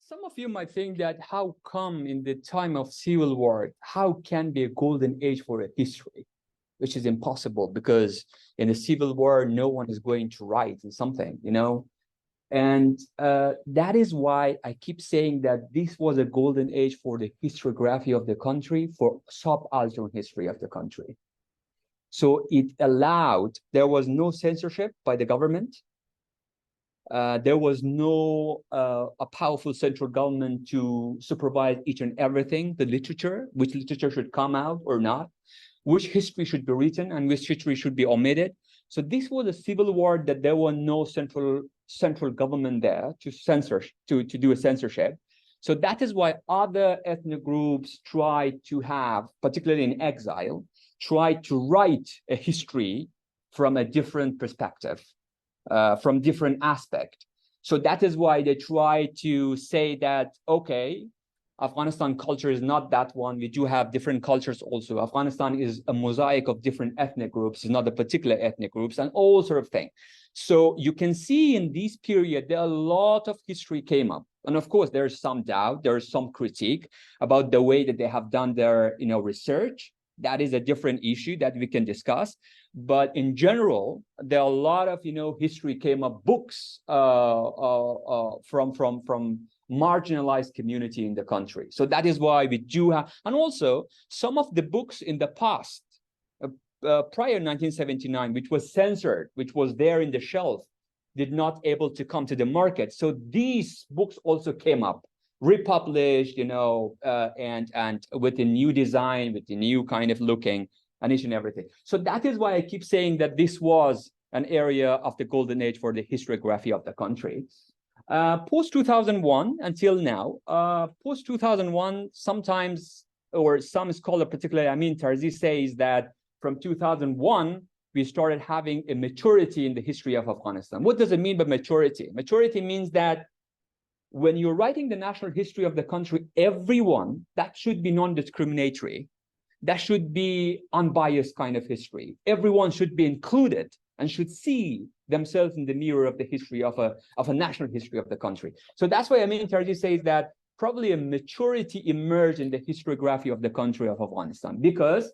Some of you might think that how come in the time of civil war, how can be a golden age for a history, which is impossible because in a civil war, no one is going to write something, you know? And that is why I keep saying that this was a golden age for the historiography of the country, for subaltern history of the country. So it allowed, there was no censorship by the government. There was no a powerful central government to supervise each and everything, the literature, which literature should come out or not, which history should be written and which history should be omitted. So this was a civil war that there was no central government there to censor, to do a censorship. So that is why other ethnic groups tried to have, particularly in exile, tried to write a history from a different perspective. From different aspect. So that is why they try to say that, okay, Afghanistan culture is not that one. We do have different cultures also. Afghanistan is a mosaic of different ethnic groups. It's not a particular ethnic groups and all sort of things. So you can see in this period, there are a lot of history came up. And of course, there's some doubt, there's some critique about the way that they have done their, research. That is a different issue that we can discuss. But in general, there are a lot of, history came up, books from marginalized community in the country. So that is why we do have, and also some of the books in the past, prior 1979, which was censored, which was there in the shelf, did not able to come to the market. So these books also came up, republished, and with a new design, with a new kind of looking, and each and everything. So that is why I keep saying that this was an area of the golden age for the historiography of the country. Post-2001 until now, post-2001, sometimes, or some scholar, particularly Amin Tarzi, says that from 2001, we started having a maturity in the history of Afghanistan. What does it mean by maturity? Maturity means that when you're writing the national history of the country, everyone, that should be non-discriminatory. That should be unbiased kind of history. Everyone should be included and should see themselves in the mirror of the history of a national history of the country. So that's why Amin Tarji says that probably a maturity emerged in the historiography of the country of Afghanistan, because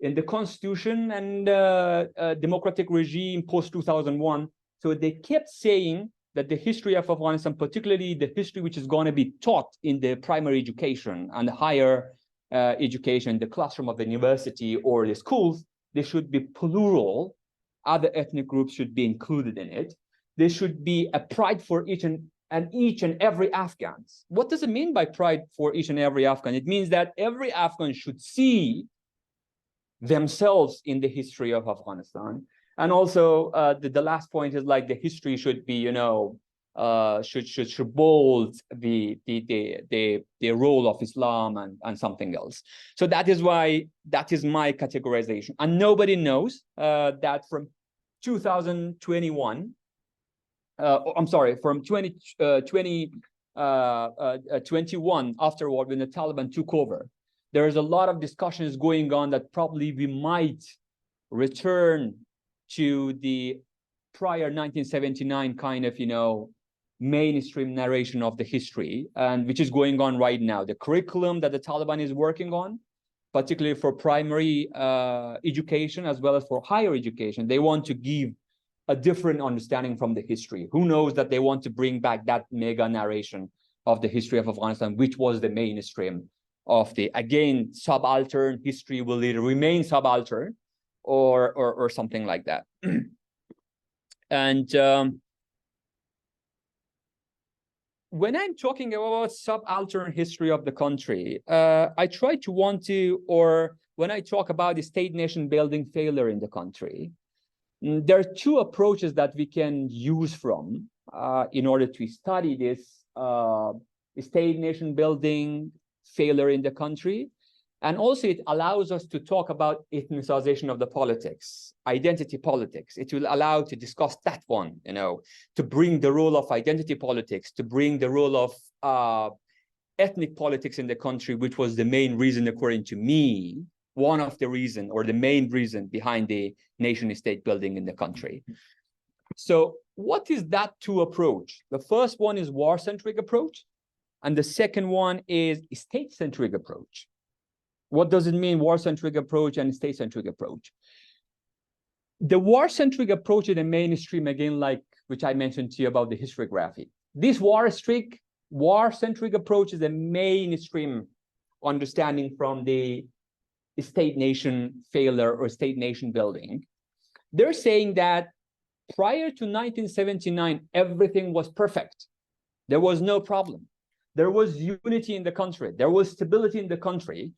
in the constitution and democratic regime post-2001, so they kept saying that the history of Afghanistan, particularly the history which is going to be taught in the primary education and higher education, the classroom of the university or the schools, they should be plural. Other ethnic groups should be included in it. There should be a pride for each and every Afghan. What does it mean by pride for each and every Afghan? It means that every Afghan should see themselves in the history of Afghanistan. And also the last point is like the history should be, should bold the role of Islam and something else. So that is why that is my categorization. And nobody knows that from 2021, I'm sorry, from 2021 afterward, when the Taliban took over, there is a lot of discussions going on that probably we might return to the prior 1979 kind of, mainstream narration of the history, and which is going on right now. The curriculum that the Taliban is working on, particularly for primary education as well as for higher education, they want to give a different understanding from the history. Who knows that they want to bring back that mega narration of the history of Afghanistan, which was the mainstream of the, again, subaltern history. Will it remain subaltern or something like that? And when I'm talking about subaltern history of the country, I try to or when I talk about the state-nation building failure in the country, there are two approaches that we can use from in order to study this state-nation building failure in the country. And also it allows us to talk about ethnicization of the politics, identity politics. It will allow to discuss that one, to bring the role of identity politics, to bring the role of ethnic politics in the country, which was the main reason, according to me, one of the reason or the main reason behind the nation-state building in the country. So what is that two approach? The first one is war-centric approach. And the second one is state-centric approach. What does it mean, war-centric approach and state-centric approach? The war-centric approach is the mainstream, again, like which I mentioned to you about the historiography. This war-centric approach is the mainstream understanding from the state-nation failure or state-nation building. They're saying that prior to 1979, everything was perfect. There was no problem. There was unity in the country. There was stability in the country.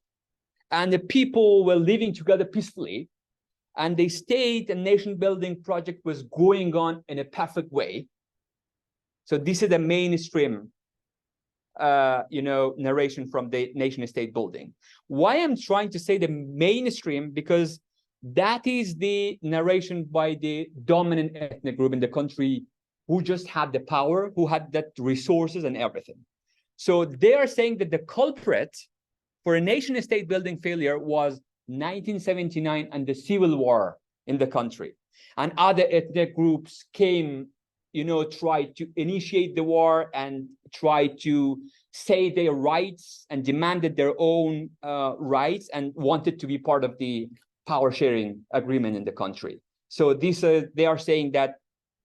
And the people were living together peacefully. And the state and nation building project was going on in a perfect way. So this is the mainstream narration from the nation state building. Why I'm trying to say the mainstream, because that is the narration by the dominant ethnic group in the country who just had the power, who had that resources and everything. So they are saying that the culprit for a nation state building failure was 1979 and the civil war in the country. And other ethnic groups came, tried to initiate the war and tried to say their rights and demanded their own rights and wanted to be part of the power sharing agreement in the country. So they are saying that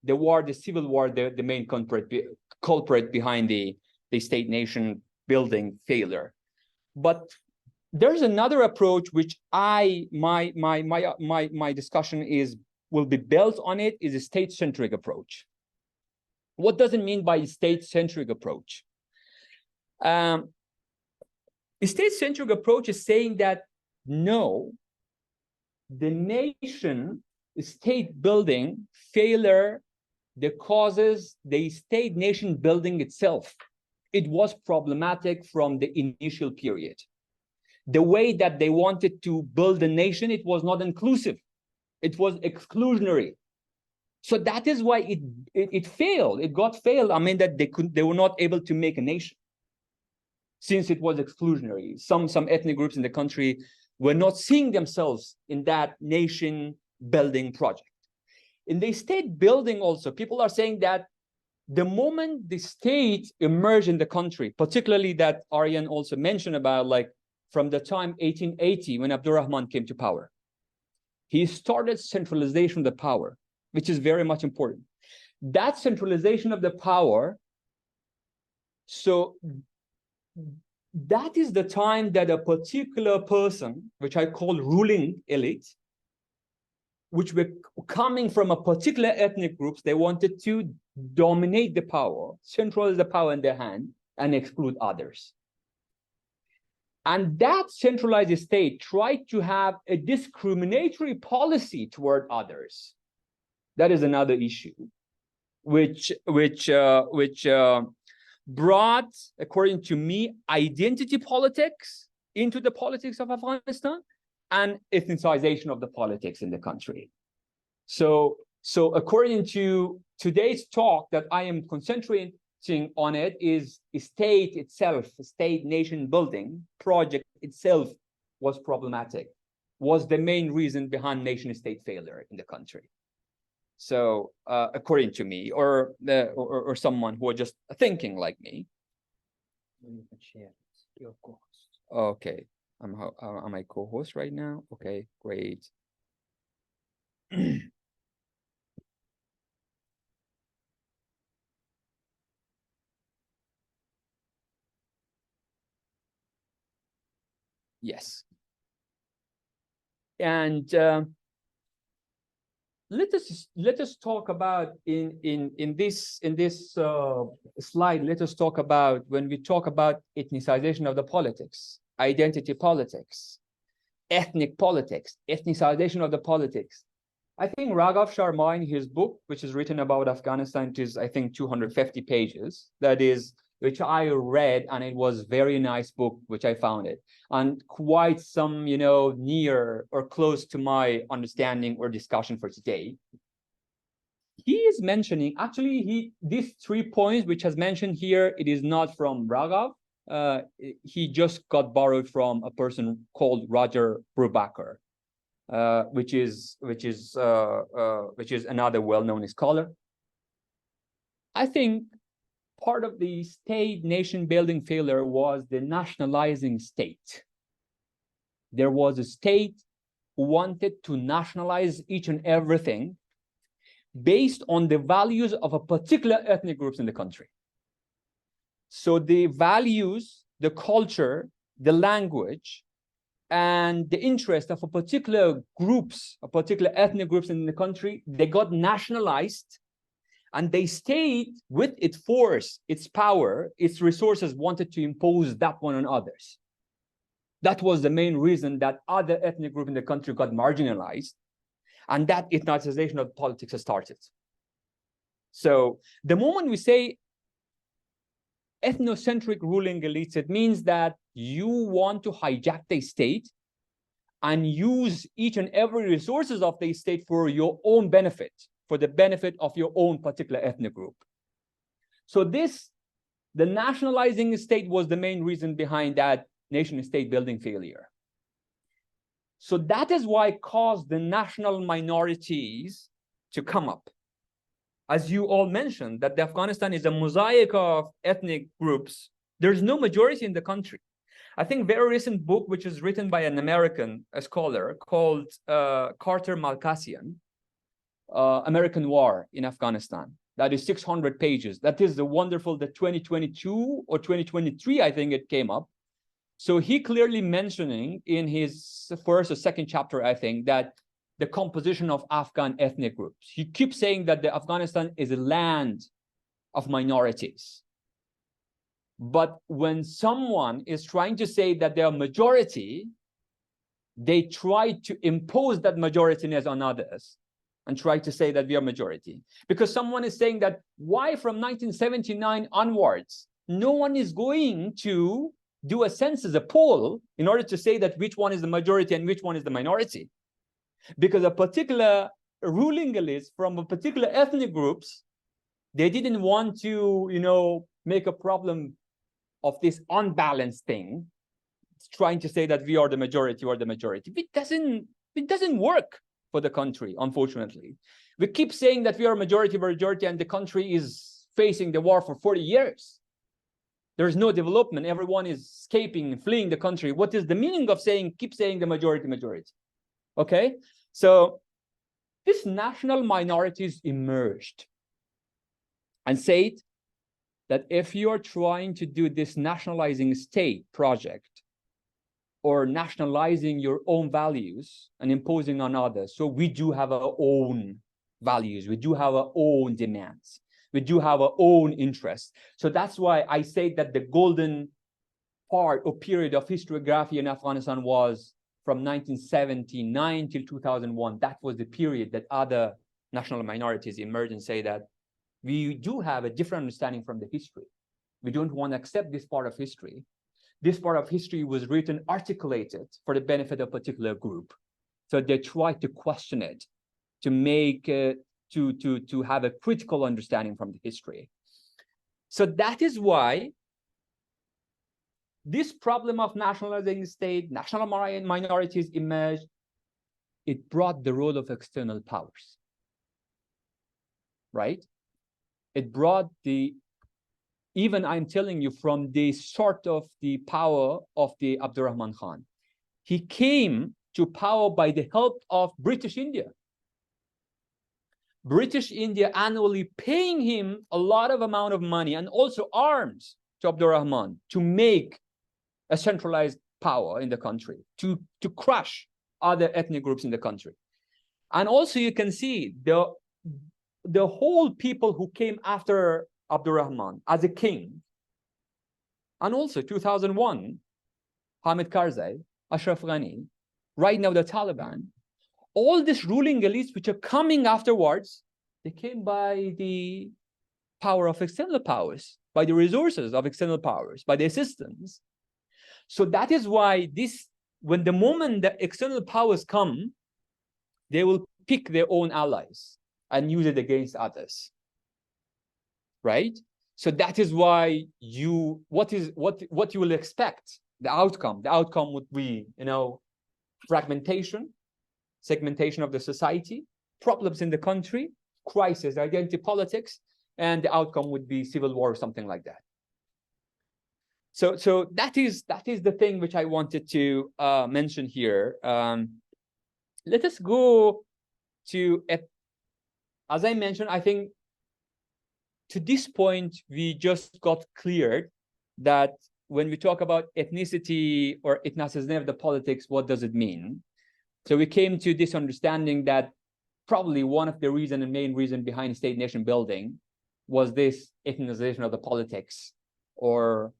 the civil war, the main culprit behind the state nation building failure. But there's another approach which my discussion will be built on it, is a state-centric approach. What does it mean by state-centric approach? A state-centric approach is saying that no, the nation state building failure, the causes, the state nation building itself, it was problematic from the initial period. The way that they wanted to build a nation, it was not inclusive. It was exclusionary. So that is why it failed. It got failed. I mean that they were not able to make a nation since it was exclusionary. Some ethnic groups in the country were not seeing themselves in that nation building project. In the state building also, people are saying that the moment the state emerged in the country, particularly that Aryan also mentioned about, like from the time 1880 when Abdurrahman came to power, he started centralization of the power, which is very much important. That centralization of the power, so that is the time that a particular person, which I call ruling elite, which were coming from a particular ethnic groups, they wanted to dominate the power, centralize the power in their hand, and exclude others. And that centralized state tried to have a discriminatory policy toward others. That is another issue, which brought, according to me, identity politics into the politics of Afghanistan and ethnicization of the politics in the country. So according to today's talk that I am concentrating on it is state itself, state nation building project itself was problematic, was the main reason behind nation state failure in the country. So according to me, or someone who are just thinking like me. You can share your co-host. Okay, am I co-host right now? Okay, great. Yes. And let us talk about in this slide. Let us talk about when we talk about ethnicization of the politics, identity politics, ethnic politics, ethnicization of the politics. I think Raghav Sharma, in his book, which is written about Afghanistan, it is I think 250 pages. That is, which I read, and it was very nice book, which I found it, and quite some, near or close to my understanding or discussion for today. He is mentioning, actually, these 3 points which has mentioned here, it is not from Raghav. He just got borrowed from a person called Roger Brubaker, which is another well-known scholar. I think part of the state nation building failure was the nationalizing state. There was a state who wanted to nationalize each and everything based on the values of a particular ethnic groups in the country. So the values, the culture, the language, and the interest of a particular groups, a particular ethnic groups in the country, they got nationalized, and they stayed with its force, its power, its resources, wanted to impose that one on others. That was the main reason that other ethnic groups in the country got marginalized, and that ethnicization of politics has started. So the moment we say ethnocentric ruling elites, it means that you want to hijack the state and use each and every resources of the state for your own benefit, for the benefit of your own particular ethnic group. So the nationalizing state was the main reason behind that nation-state building failure. So that is why it caused the national minorities to come up. As you all mentioned, that Afghanistan is a mosaic of ethnic groups. There's no majority in the country. I think very recent book, which is written by an American scholar called Carter Malkasian, American War in Afghanistan. That is 600 pages. That is the wonderful, the 2022 or 2023, I think it came up. So he clearly mentioning in his first or second chapter, I think, that the composition of Afghan ethnic groups. He keeps saying that the Afghanistan is a land of minorities. But when someone is trying to say that they are majority, they try to impose that majorityness on others and try to say that we are majority. Because someone is saying that why from 1979 onwards, no one is going to do a census, a poll, in order to say that which one is the majority and which one is the minority. Because a particular ruling elite from a particular ethnic groups, they didn't want to, make a problem of this unbalanced thing, trying to say that we are the majority or the majority. It doesn't work for the country, unfortunately. We keep saying that we are majority, and the country is facing the war for 40 years. There is no development. Everyone is escaping, fleeing the country. What is the meaning of keep saying the majority? Okay, so these national minorities emerged and said that if you are trying to do this nationalizing state project or nationalizing your own values and imposing on others, so we do have our own values, we do have our own demands, we do have our own interests. So that's why I say that the golden part or period of historiography in Afghanistan was from 1979 till 2001. That was the period that other national minorities emerged and say that we do have a different understanding from the history. We don't want to accept this part of history. This part of history was written, articulated for the benefit of a particular group. So they tried to question it, to make to have a critical understanding from the history. So that is why this problem of nationalizing state, national minorities emerged. It brought the role of external powers, right? It brought even I'm telling you, from the sort of the power of the Abdurrahman Khan. He came to power by the help of British India. British India annually paying him a lot of amount of money and also arms to Abdurrahman to make a centralized power in the country, to crush other ethnic groups in the country. And also you can see the whole people who came after Abdurrahman as a king, and also 2001, Hamid Karzai, Ashraf Ghani, right now the Taliban, all these ruling elites which are coming afterwards, they came by the power of external powers, by the resources of external powers, by the assistance. So that is why when the moment the external powers come, they will pick their own allies and use it against others, right? So that is why what you will expect, the outcome would be, fragmentation, segmentation of the society, problems in the country, crisis, identity politics, and the outcome would be civil war or something like that. So that is the thing which I wanted to mention here. Let us go to, as I mentioned, I think to this point, we just got cleared that when we talk about ethnicity or ethnicity of the politics, what does it mean? So we came to this understanding that probably one of the reason and main reason behind state-nation building was this ethnization of the politics or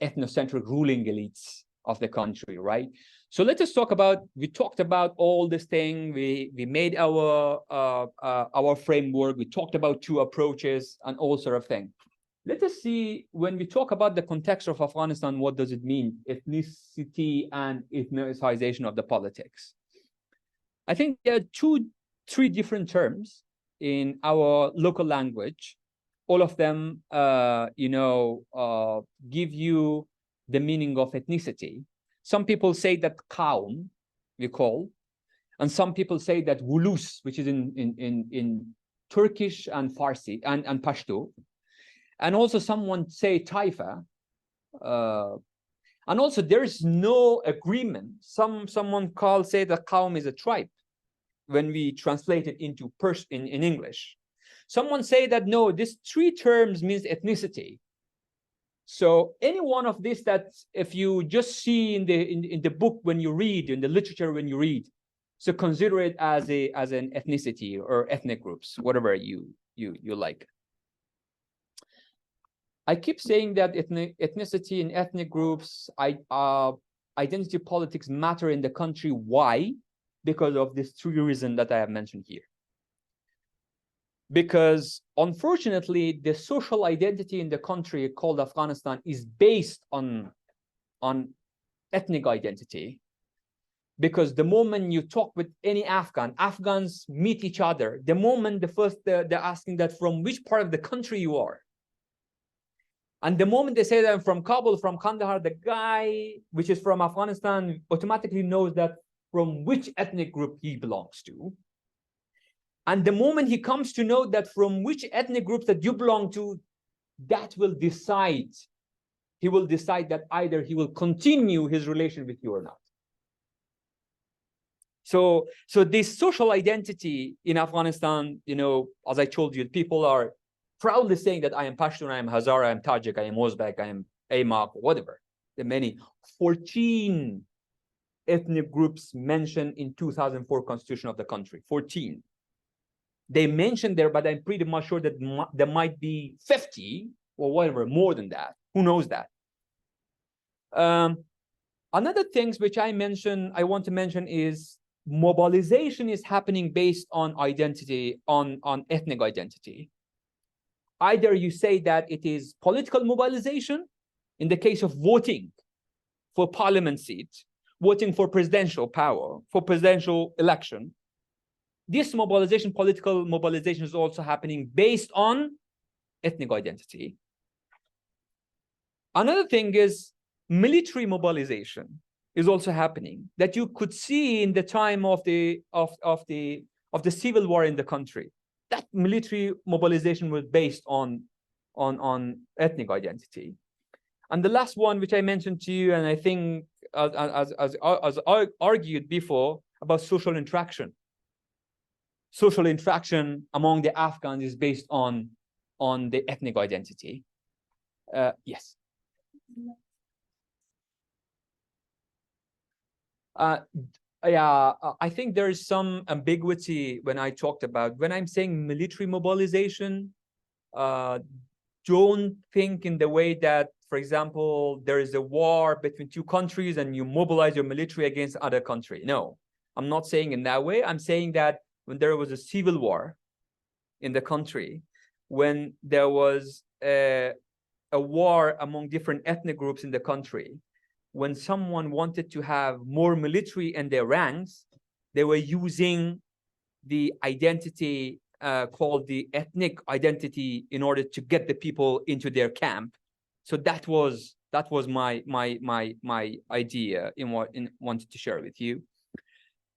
ethnocentric ruling elites of the country, right? So let us talk about, we talked about all this thing, we made our framework, we talked about two approaches and all sort of thing. Let us see, when we talk about the context of Afghanistan, what does it mean? Ethnicity and ethnicization of the politics. I think there are three different terms in our local language. All of them, give you the meaning of ethnicity. Some people say that kaum, we call, and some people say that wulus, which is in Turkish and Farsi and Pashto. And also someone say taifa. And also there's no agreement. Someone say that kaum is a tribe when we translate it into in English. Someone say that no, these three terms means ethnicity. So any one of these that if you just see in the book when you read, in the literature when you read, so consider it as an ethnicity or ethnic groups, whatever you like. I keep saying that ethnicity and ethnic groups, identity politics matter in the country. Why? Because of these three reasons that I have mentioned here. Because unfortunately, the social identity in the country called Afghanistan is based on ethnic identity. Because the moment you talk with any Afghans meet each other. The moment they're asking that from which part of the country you are. And the moment they say that I'm from Kabul, from Kandahar, the guy which is from Afghanistan automatically knows that from which ethnic group he belongs to. And the moment he comes to know that from which ethnic groups that you belong to, that will decide, he will decide that either he will continue his relation with you or not. So this social identity in Afghanistan, as I told you, people are proudly saying that I am Pashtun, I am Hazara, I am Tajik, I am Uzbek, I am Aimaq, whatever. There are many. 14 ethnic groups mentioned in 2004 constitution of the country. 14. They mentioned there, but I'm pretty much sure that there might be 50 or whatever, more than that. Who knows that? Another things which I want to mention is mobilization is happening based on identity, on ethnic identity. Either you say that it is political mobilization in the case of voting for parliament seats, voting for presidential power, for presidential election. This mobilization, political mobilization, is also happening based on ethnic identity. Another thing is military mobilization is also happening that you could see in the time of the civil war in the country. That military mobilization was based on ethnic identity. And the last one, which I mentioned to you, and I think as argued before, about social interaction. Social interaction among the Afghans is based on the ethnic identity. Yes. I think there is some ambiguity when I'm saying military mobilization. Don't think in the way that, for example, there is a war between two countries and you mobilize your military against other country. No, I'm not saying in that way. I'm saying that when there was a civil war in the country, when there was a war among different ethnic groups in the country, when someone wanted to have more military in their ranks, they were using the identity called the ethnic identity in order to get the people into their camp. So that was my idea in wanted to share with you.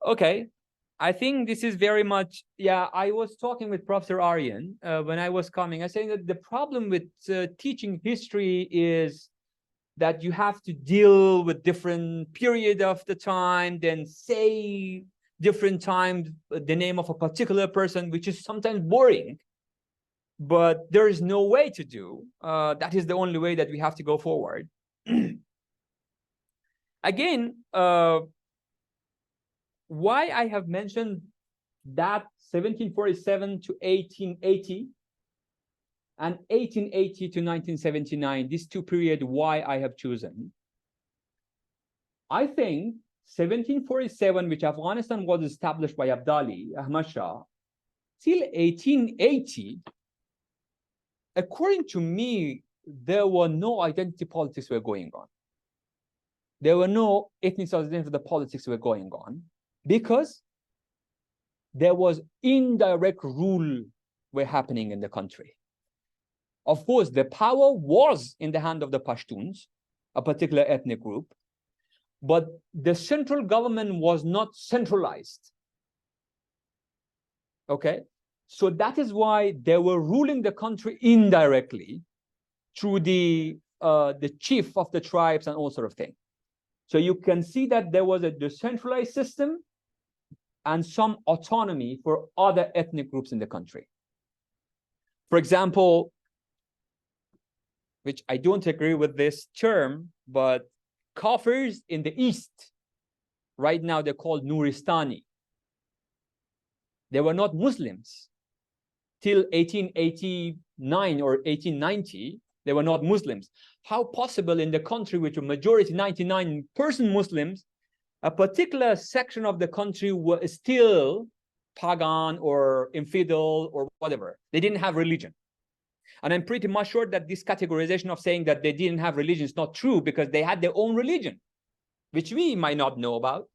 Okay, I think this is very much, yeah, I was talking with Professor Aryan when I was coming. I saying that the problem with teaching history is that you have to deal with different period of the time, then say different times the name of a particular person, which is sometimes boring, but there is no way to do. That is the only way that we have to go forward. Again, why I have mentioned that 1747 to 1880 and 1880 to 1979, these two periods, why I have chosen. I think 1747, which Afghanistan was established by Abdali, Ahmad Shah, till 1880, according to me, there were no identity politics were going on. There were no ethnic the politics were going on, because there was indirect rule were happening in the country. Of course, the power was in the hand of the Pashtuns, a particular ethnic group, but the central government was not centralized. Okay, so that is why they were ruling the country indirectly through the chief of the tribes and all sort of thing. So you can see that there was a decentralized system and some autonomy for other ethnic groups in the country. For example, which I don't agree with this term, but Kafirs in the East, right now they're called Nuristani. They were not Muslims. Till 1889 or 1890, they were not Muslims. How possible in the country with a majority 99% Muslims, a particular section of the country were still pagan or infidel or whatever? They didn't have religion. And I'm pretty much sure that this categorization of saying that they didn't have religion is not true, because they had their own religion, which we might not know about.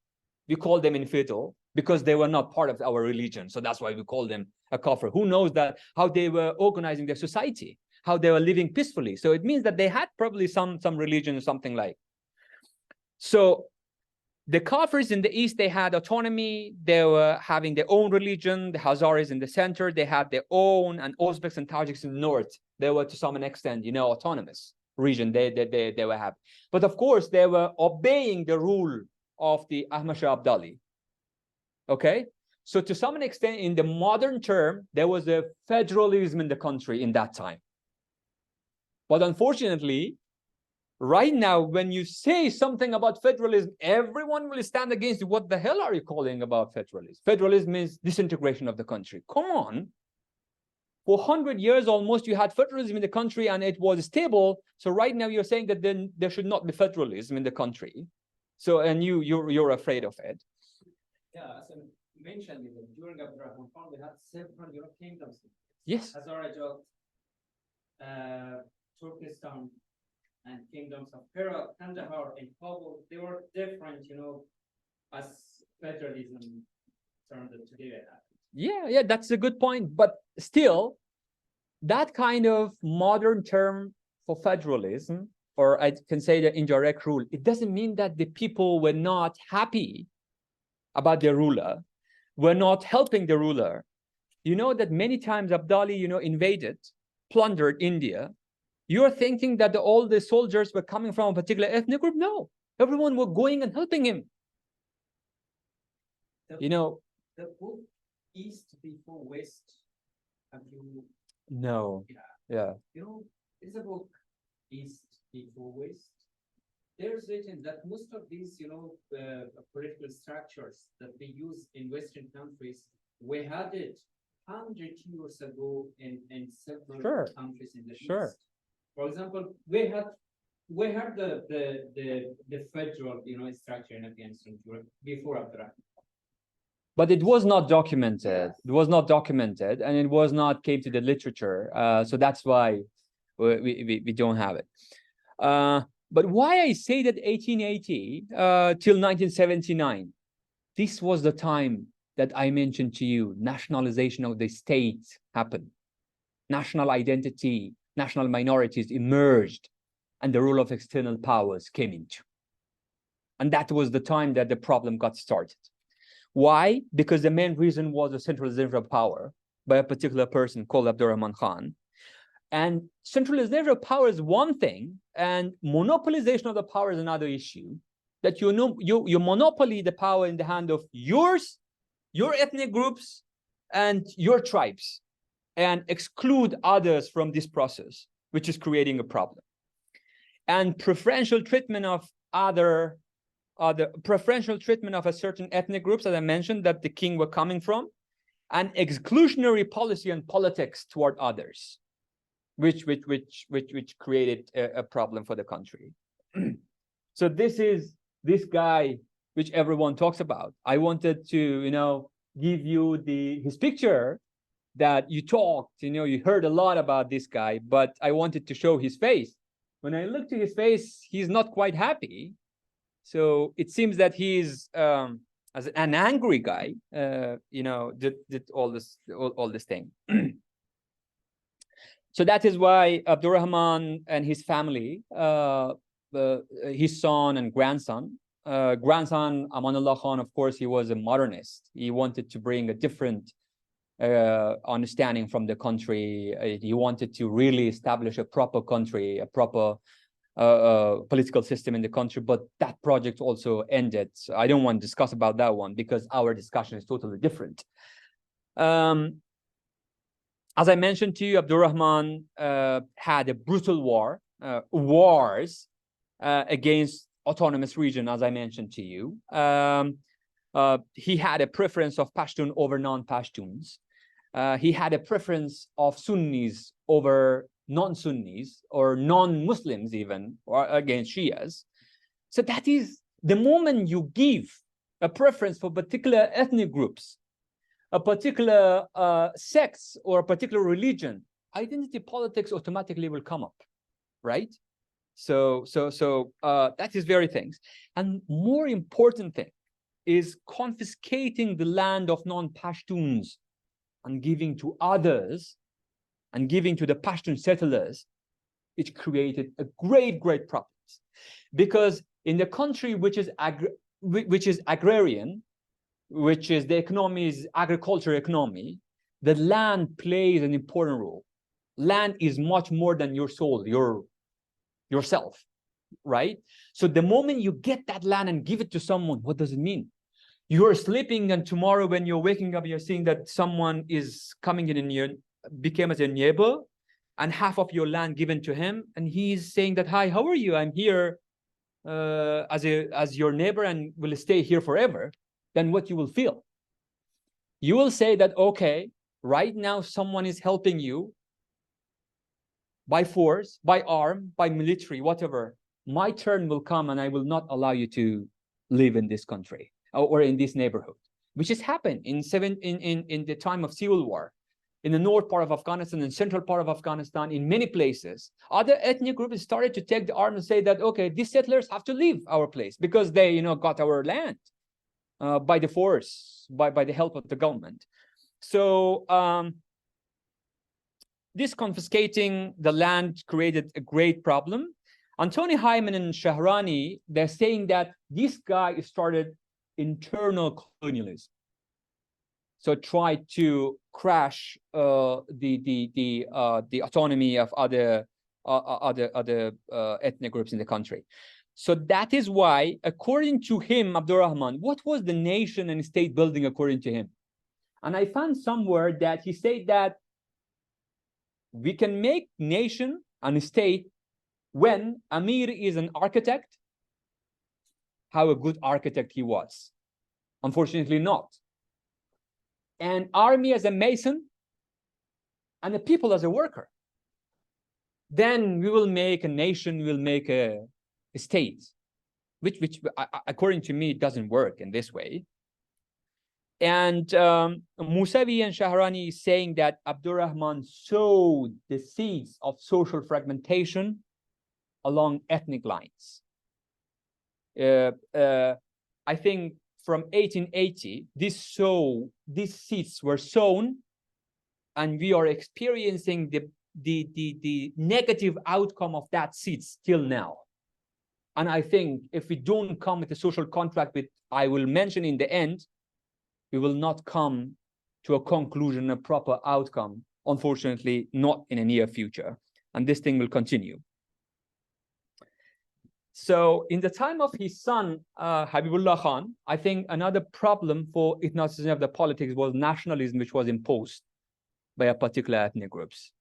We call them infidel because they were not part of our religion. So that's why we call them a kafir. Who knows that how they were organizing their society, how they were living peacefully. So it means that they had probably some religion or something like. So the Kafirs in the East, they had autonomy. They were having their own religion. The Hazaris in the center, they had their own, and Uzbeks and Tajiks in the north, they were to some extent, you know, autonomous region. They were happy. But of course, they were obeying the rule of the Ahmad Shah Abdali. Okay? So to some extent, in the modern term, there was a federalism in the country in that time. But unfortunately, right now, when you say something about federalism, everyone will stand against you. What the hell are you calling about federalism? Federalism means disintegration of the country. Come on. For 100 years almost, you had federalism in the country and it was stable. So right now you're saying that then there should not be federalism in the country. So, and you're afraid of it. Yeah, as I mentioned, during Abdurrahman Khan, we had several kingdoms. Yes. Hazarajat, Turkestan, and kingdoms of Perak, Kandahar, and Kabul, they were different, as federalism turned today. Yeah, that's a good point. But still, that kind of modern term for federalism, or I can say the indirect rule, it doesn't mean that the people were not happy about their ruler, were not helping the ruler. You know that many times Abdali, invaded, plundered India. You're thinking that all the soldiers were coming from a particular ethnic group? No, everyone were going and helping him. The book East Before West. Have you? No. Yeah. It's a book East Before West. There's written that most of these, political structures that we use in Western countries, we had it 100 years ago in several countries in the East. For example, we had the federal structure in Afghanistan before Abdurrahman. But it was not documented. It was not documented, and it was not came to the literature. So that's why we don't have it. But why I say that 1880 till 1979, this was the time that I mentioned to you. Nationalization of the state happened. National identity, national minorities emerged, and the role of external powers came into. And that was the time that the problem got started. Why? Because the main reason was the centralization of power by a particular person called Abdurrahman Khan. And centralization of power is one thing, and monopolization of the power is another issue. That you monopoly the power in the hand of yours, your ethnic groups, and your tribes, and exclude others from this process, which is creating a problem. And preferential treatment of preferential treatment of a certain ethnic groups, as I mentioned, that the king were coming from, and exclusionary policy and politics toward others, which created a problem for the country. So this is this guy which everyone talks about. I wanted to, give you his picture that you talked, you heard a lot about this guy, but I wanted to show his face. When I look to his face, he's not quite happy. So it seems that he's as an angry guy, did all this thing. So that is why Abdurrahman and his family, his son and grandson, Amanullah Khan, of course, he was a modernist. He wanted to bring a different understanding from the country. He wanted to really establish a proper country, a proper political system in the country, but that project also ended. So I don't want to discuss about that one because our discussion is totally different. As I mentioned to you, Abdurrahman had a brutal wars against autonomous region, as I mentioned to you. He had a preference of Pashtun over non-Pashtuns. He had a preference of Sunnis over non-Sunnis or non-Muslims even, or against Shias. So that is the moment you give a preference for particular ethnic groups, a particular sects or a particular religion, identity politics automatically will come up, right? So that is very things. And more important thing is confiscating the land of non-Pashtuns and giving to others, and giving to the Pashtun settlers. It created a great problems, because in the country which is agrarian, which is the economy is agriculture economy, the land plays an important role. Land is much more than your soul, yourself, right? So the moment you get that land and give it to someone, what does it mean? You're sleeping, and tomorrow when you're waking up, you're seeing that someone is coming in and you became as a neighbor, and half of your land given to him, and he's saying that, hi, how are you? I'm here as your neighbor and will stay here forever. Then what you will feel? You will say that, okay, right now someone is helping you by force, by arm, by military, whatever. My turn will come and I will not allow you to live in this country or in this neighborhood, which has happened in the time of civil war. In the north part of Afghanistan and central part of Afghanistan, in many places, other ethnic groups started to take the arm and say that, okay, these settlers have to leave our place because they, got our land by the force, by the help of the government. So this confiscating the land created a great problem. Antony Hyman and Shahrani, they're saying that this guy started internal colonialism. So tried to crash the autonomy of other ethnic groups in the country. So that is why, according to him, Abdurrahman, what was the nation and state building according to him? And I found somewhere that he said that we can make nation and state when Amir is an architect. How a good architect he was. Unfortunately not. And army as a mason, and the people as a worker. Then we will make a nation, we'll make a state, which according to me, it doesn't work in this way. And Musavi and Shahrani is saying that Abdurrahman sowed the seeds of social fragmentation along ethnic lines. I think from 1880, these seeds were sown, and we are experiencing the negative outcome of that seeds till now. And I think if we don't come with a social contract, I will mention in the end, we will not come to a conclusion, a proper outcome, unfortunately, not in a near future. And this thing will continue. So in the time of his son, Habibullah Khan, I think another problem for ethnicity of the politics was nationalism, which was imposed by a particular ethnic groups.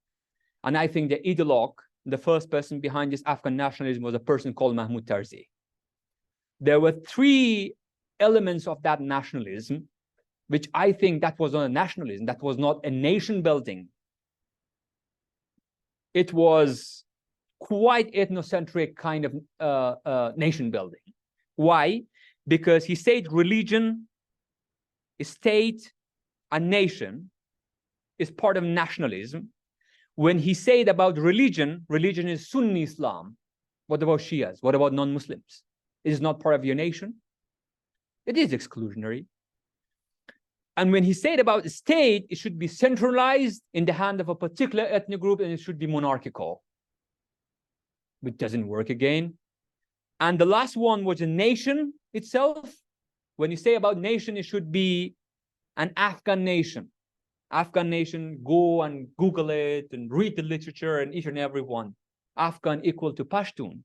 And I think the ideologue, the first person behind this Afghan nationalism, was a person called Mahmoud Tarzi. There were three elements of that nationalism, which I think that was not a nationalism, that was not a nation building. It was quite ethnocentric kind of nation building. Why? Because he said religion, state, and nation is part of nationalism. When he said about religion, religion is Sunni Islam. What about Shias? What about non-Muslims? It is not part of your nation. It is exclusionary. And when he said about state, it should be centralized in the hand of a particular ethnic group, and it should be monarchical. Which doesn't work again. And the last one was a nation itself. When you say about nation, it should be an Afghan nation. Afghan nation, go and Google it and read the literature and each and every one. Afghan equal to Pashtun.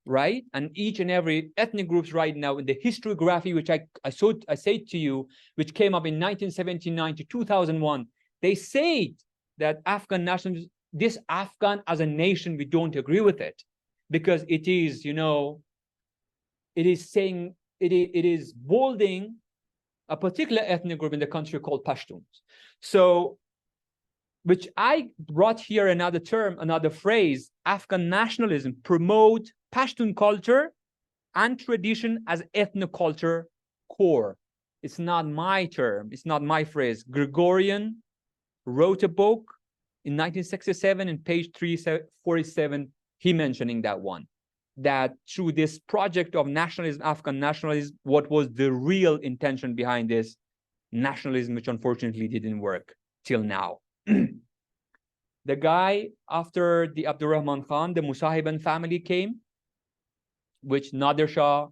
Right? And each and every ethnic groups right now in the historiography, which I said to you, which came up in 1979 to 2001, they said that Afghan nationalism, this Afghan as a nation, we don't agree with it, because it is, you know, it is saying, it is bolding a particular ethnic group in the country called Pashtuns. So, which I brought here another term, another phrase, Afghan nationalism, promote Pashtun culture and tradition as ethnoculture core. It's not my term, it's not my phrase. Gregorian wrote a book in 1967, in page 347, he mentioning that one, that through this project of nationalism, Afghan nationalism, what was the real intention behind this nationalism, which unfortunately didn't work till now. The guy, after the Abdurrahman Khan, the Musahiban family came, which Nadir Shah,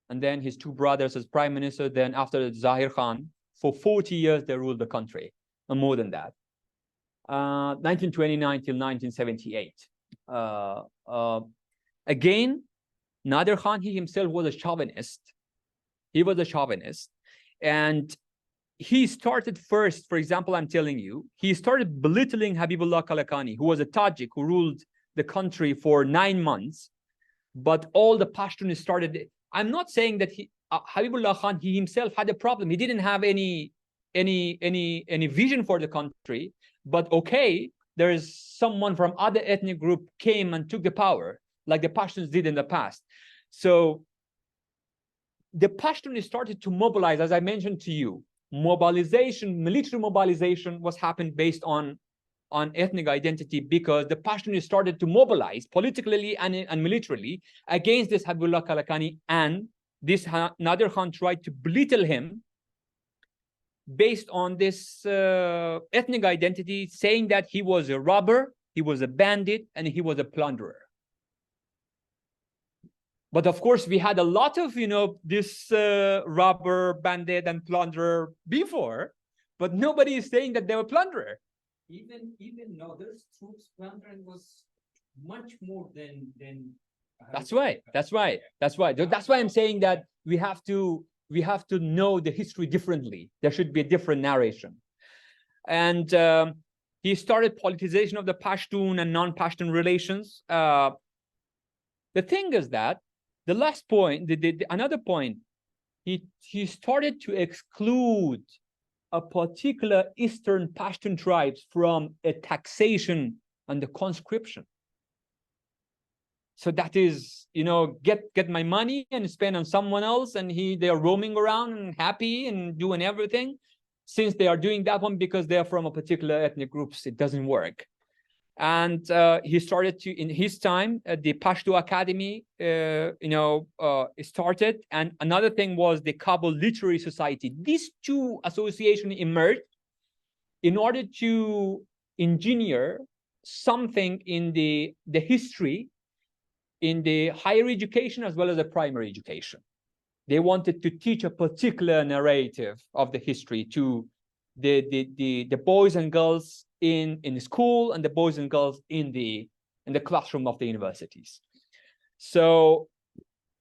and then his two brothers as prime minister, then after Zahir Khan, for 40 years, they ruled the country, and more than that. 1929 till 1978. Again, Nadir Khan, he himself was a chauvinist. He was a chauvinist. And he started first, for example, I'm telling you, he started belittling Habibullah Kalakani, who was a Tajik who ruled the country for 9 months. But all the Pashtuns started. I'm not saying that Habibullah Khan, he himself had a problem. He didn't have any vision for the country. But okay, there is someone from other ethnic group came and took the power, like the Pashtuns did in the past. So the Pashtuns started to mobilize, as I mentioned to you. Mobilization, military mobilization was happened based on ethnic identity, because the Pashtuns started to mobilize politically and militarily against this Habibullah Kalakani, and this Nadir Khan tried to belittle him based on this ethnic identity, saying that he was a robber, he was a bandit, and he was a plunderer. But of course, we had a lot of, you know, this robber, bandit, and plunderer before, but nobody is saying that they were plunderer. Even Nadir's troops plundering was much more than. That's right. That's right. That's right. That's why I'm saying that we have to know the history differently. There should be a different narration. And he started politicization of the Pashtun and non-Pashtun relations. The thing is that the last point, another point, he started to exclude a particular Eastern Pashtun tribes from a taxation and the conscription. So that is, you know, get my money and spend on someone else, and they are roaming around and happy and doing everything. Since they are doing that one because they are from a particular ethnic groups, it doesn't work. And he started to, in his time, the Pashto Academy, started. And another thing was the Kabul Literary Society. These two associations emerged in order to engineer something in the history, in the higher education as well as the primary education. They wanted to teach a particular narrative of the history to the boys and girls in school and the boys and girls in the classroom of the universities. So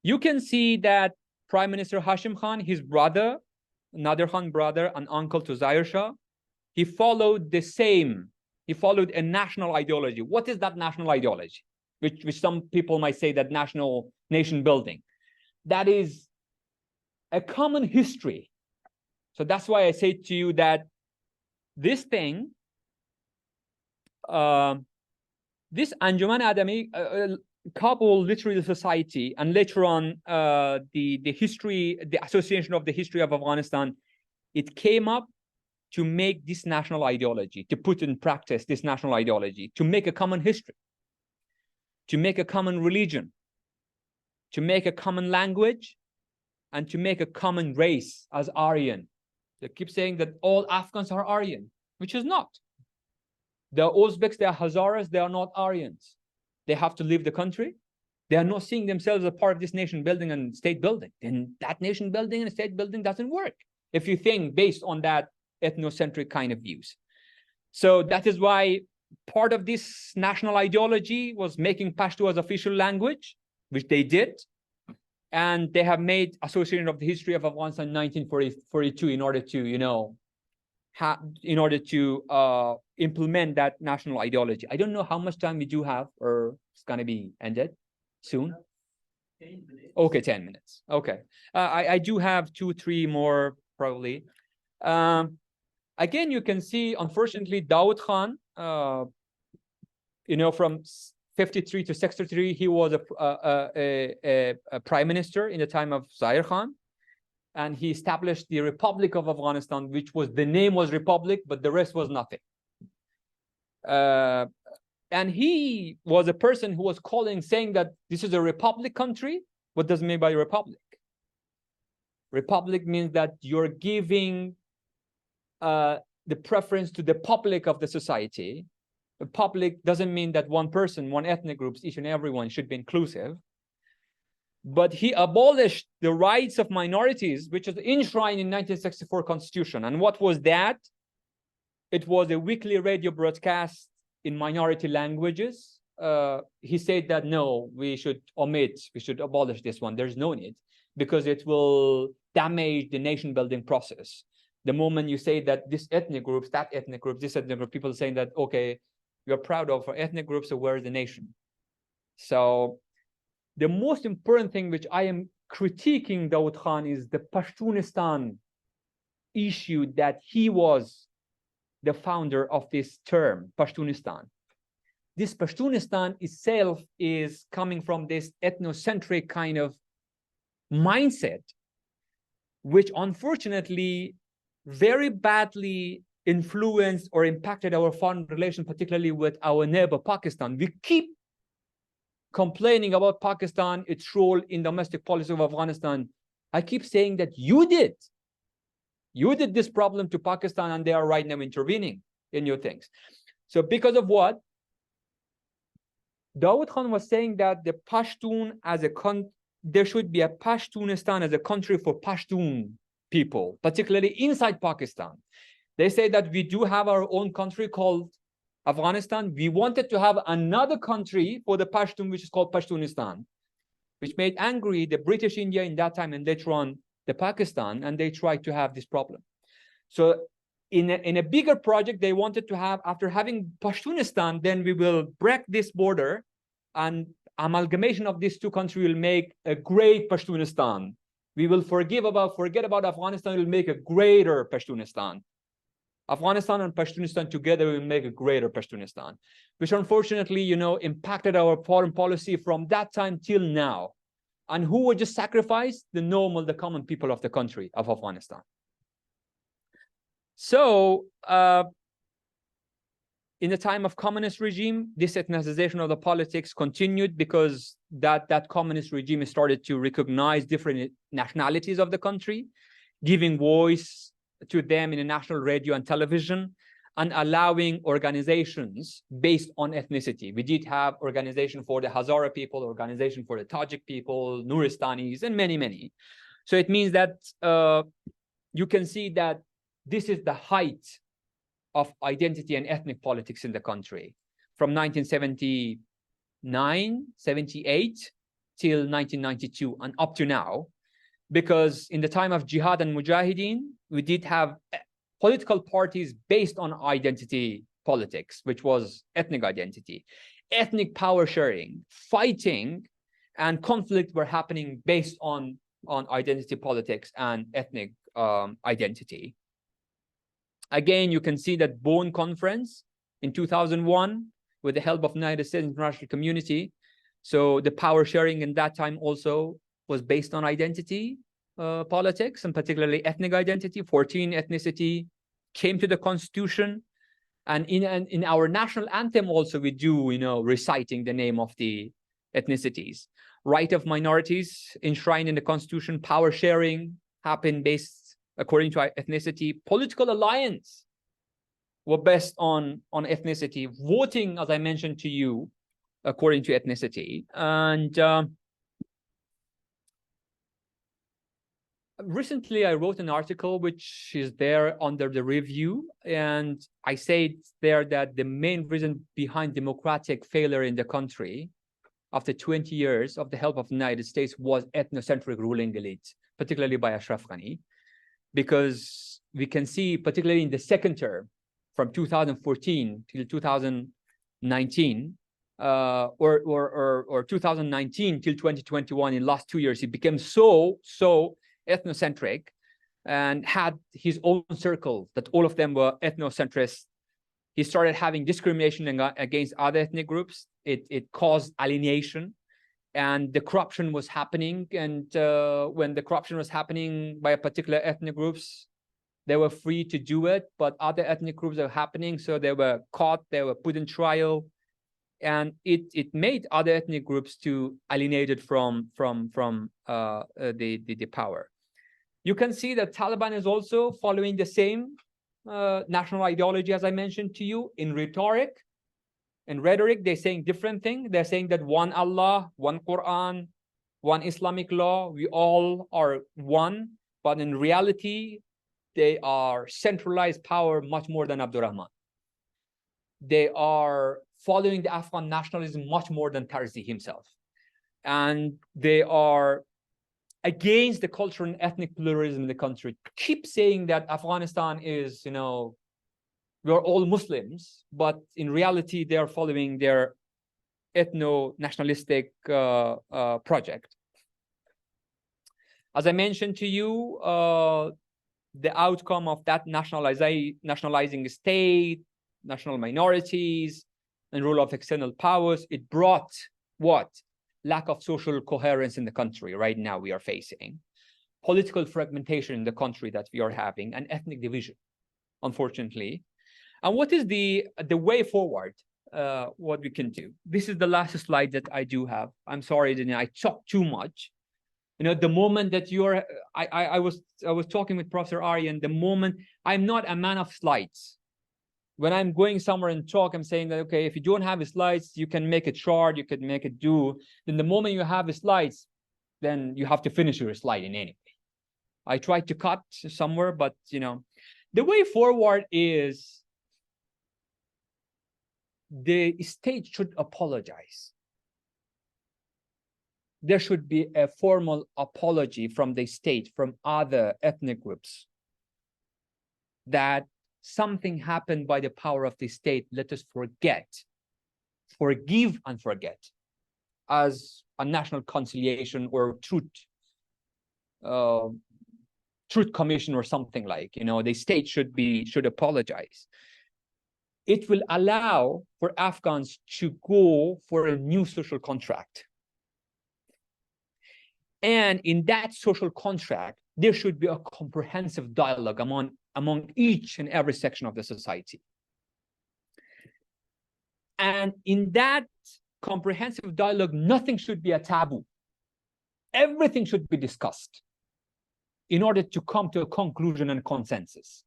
you can see that Prime Minister Hashim Khan, his brother, Nader Khan brother and uncle to Zahir Shah, he followed a national ideology. What is that national ideology? Which some people might say that national nation building. That is a common history. So that's why I say to you that this thing, this Anjuman Adami, Kabul Literary Society, and later on the history, the Association of the History of Afghanistan, it came up to make this national ideology, to put in practice this national ideology, to make a common history, to make a common religion, to make a common language, and to make a common race as Aryan. They keep saying that all Afghans are Aryan, which is not. The Uzbeks, they are Hazaras, they are not Aryans. They have to leave the country. They are not seeing themselves as part of this nation building and state building. Then that nation building and state building doesn't work if you think based on that ethnocentric kind of views. So that is why part of this national ideology was making Pashto as official language, which they did. And they have made Association of the History of Afghanistan in 1942 in order to, you know, implement that national ideology. I don't know how much time we do have, or it's going to be ended soon. 10 minutes. Okay, 10 minutes. Okay. I do have 2-3 more probably. Again, you can see, unfortunately, Dawood Khan, you know, from 53 to 63, he was a prime minister in the time of Zahir Khan. And he established the Republic of Afghanistan, which was, the name was Republic, but the rest was nothing. And he was a person who was saying that this is a republic country. What does it mean by republic? Republic means that you're giving the preference to the public of the society. The public doesn't mean that one person, one ethnic groups, each and everyone should be inclusive. But he abolished the rights of minorities, which is enshrined in 1964 Constitution. And what was that? It was a weekly radio broadcast in minority languages. He said that, no, we should omit, we should abolish this one. There's no need, because it will damage the nation building process. The moment you say that this ethnic groups, that ethnic group, this ethnic group, people are saying that, okay, you're proud of our ethnic groups, so where's the nation? So the most important thing which I am critiquing Dawood Khan is the Pashtunistan issue, that he was the founder of this term, Pashtunistan. This Pashtunistan itself is coming from this ethnocentric kind of mindset, which unfortunately very badly influenced or impacted our foreign relations, particularly with our neighbor Pakistan. We keep complaining about Pakistan, its role in domestic policy of Afghanistan. I keep saying that you did this problem to Pakistan, and they are right now intervening in your things. So because of what? Dawood Khan was saying that the Pashtun as there should be a Pashtunistan as a country for Pashtun people, particularly inside Pakistan. They say that we do have our own country called Afghanistan. We wanted to have another country for the Pashtun, which is called Pashtunistan, which made angry the British India in that time, and later on the Pakistan, and they tried to have this problem. So in a bigger project, they wanted to have, after having Pashtunistan, then we will break this border, and amalgamation of these two countries will make a great Pashtunistan. We will forget about Afghanistan, will make a greater Pashtunistan. Afghanistan and Pashtunistan together will make a greater Pashtunistan, which unfortunately, you know, impacted our foreign policy from that time till now. And who would just sacrifice? The common people of the country of Afghanistan. So in the time of communist regime, this ethnicization of the politics continued, because that communist regime started to recognize different nationalities of the country, giving voice to them in a national radio and television, and allowing organizations based on ethnicity. We did have organization for the Hazara people, organization for the Tajik people, Nuristanis, and many, many. So it means that you can see that this is the height of identity and ethnic politics in the country from 1979, 78 till 1992 and up to now. Because in the time of Jihad and Mujahideen, we did have political parties based on identity politics, which was ethnic identity. Ethnic power sharing, fighting, and conflict were happening based on identity politics and ethnic identity. Again, you can see that Bonn Conference in 2001, with the help of United States international community. So the power sharing in that time also was based on identity politics, and particularly ethnic identity. 14 ethnicity came to the constitution. And in our national anthem also, we do, reciting the name of the ethnicities. Right of minorities enshrined in the constitution. Power sharing happened based according to ethnicity. Political alliance were based on ethnicity. Voting, as I mentioned to you, according to ethnicity. And recently I wrote an article which is there under the review, and I said there that the main reason behind democratic failure in the country after 20 years of the help of the United States was ethnocentric ruling elite, particularly by Ashraf Ghani, because we can see, particularly in the second term, from 2014 till 2019, or 2019 till 2021, in last 2 years, he became so ethnocentric and had his own circle that all of them were ethnocentrists. He started having discrimination against other ethnic groups. It caused alienation, and the corruption was happening. And when the corruption was happening by a particular ethnic groups, they were free to do it, but other ethnic groups are happening, so they were caught, they were put in trial, and it made other ethnic groups to alienated from the power. You can see that Taliban is also following the same national ideology as I mentioned to you. In rhetoric, they're saying different things. They're saying that one Allah, one Quran, one Islamic law, we all are one, but in reality, they are centralized power much more than Abdurrahman. They are following the Afghan nationalism much more than Tarzi himself. And they are against the cultural and ethnic pluralism in the country. Keep saying that Afghanistan is, we're all Muslims, but in reality, they are following their ethno-nationalistic project. As I mentioned to you, the outcome of that nationalizing state, national minorities, and rule of external powers, it brought what? Lack of social coherence in the country right now we are facing. Political fragmentation in the country that we are having, and ethnic division, unfortunately. And what is the way forward? What we can do? This is the last slide that I do have. I'm sorry, Daniel, I talked too much. The moment that you're, I was talking with Professor Aryan, the moment, I'm not a man of slides. When I'm going somewhere and talk, I'm saying that, okay, if you don't have slides, you can make a chart, you can make it do. Then the moment you have slides, then you have to finish your slide in any way. I tried to cut somewhere, but, the way forward is the state should apologize. There should be a formal apology from the state, from other ethnic groups, that something happened by the power of the state. Let us forget, forgive and forget, as a national conciliation or truth commission or something like. The state should apologize. It will allow for Afghans to go for a new social contract. And in that social contract, there should be a comprehensive dialogue among each and every section of the society. And in that comprehensive dialogue, nothing should be a taboo. Everything should be discussed in order to come to a conclusion and consensus.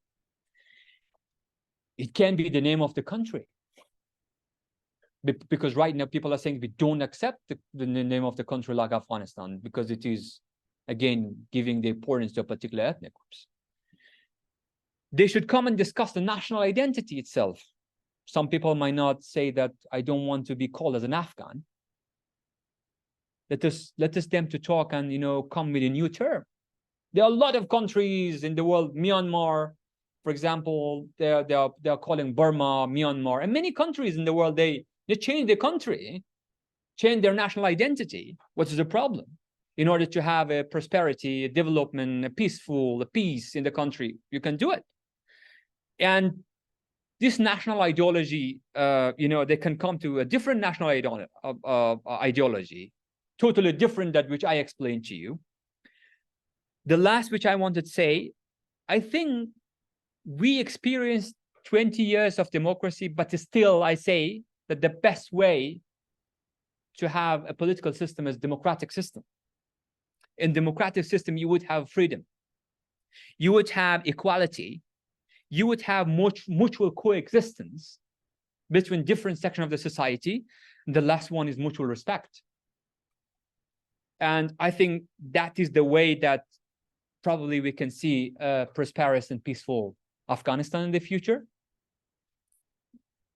It can be the name of the country. Because right now people are saying we don't accept the name of the country like Afghanistan because it is again, giving the importance to a particular ethnic groups. They should come and discuss the national identity itself. Some people might not say that I don't want to be called as an Afghan. Let us them to talk and, you know, come with a new term. There are a lot of countries in the world, Myanmar, for example, they're calling Burma, Myanmar, and many countries in the world, they change their country, change their national identity. What is the problem? In order to have a prosperity, a development, a peace in the country, you can do it. And this national ideology, you know, they can come to a different national ideology, totally different that which I explained to you. The last which I wanted to say, I think we experienced 20 years of democracy, but still I say that the best way to have a political system is democratic system. In democratic system, you would have freedom. You would have equality. You would have mutual coexistence between different sections of the society. And the last one is mutual respect. And I think that is the way that probably we can see a prosperous and peaceful Afghanistan in the future.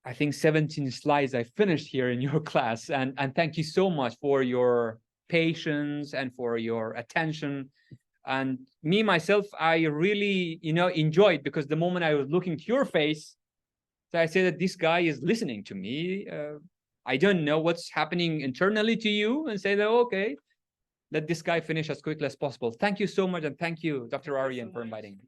I think 17 slides I finished here in your class. And thank you so much for your patience and for your attention. And me, myself, I really, you know, enjoyed, because the moment I was looking to your face, so I said that this guy is listening to me. I don't know what's happening internally to you, and say that, okay, let this guy finish as quickly as possible. Thank you so much. And thank you, Dr. Aryan, for inviting me.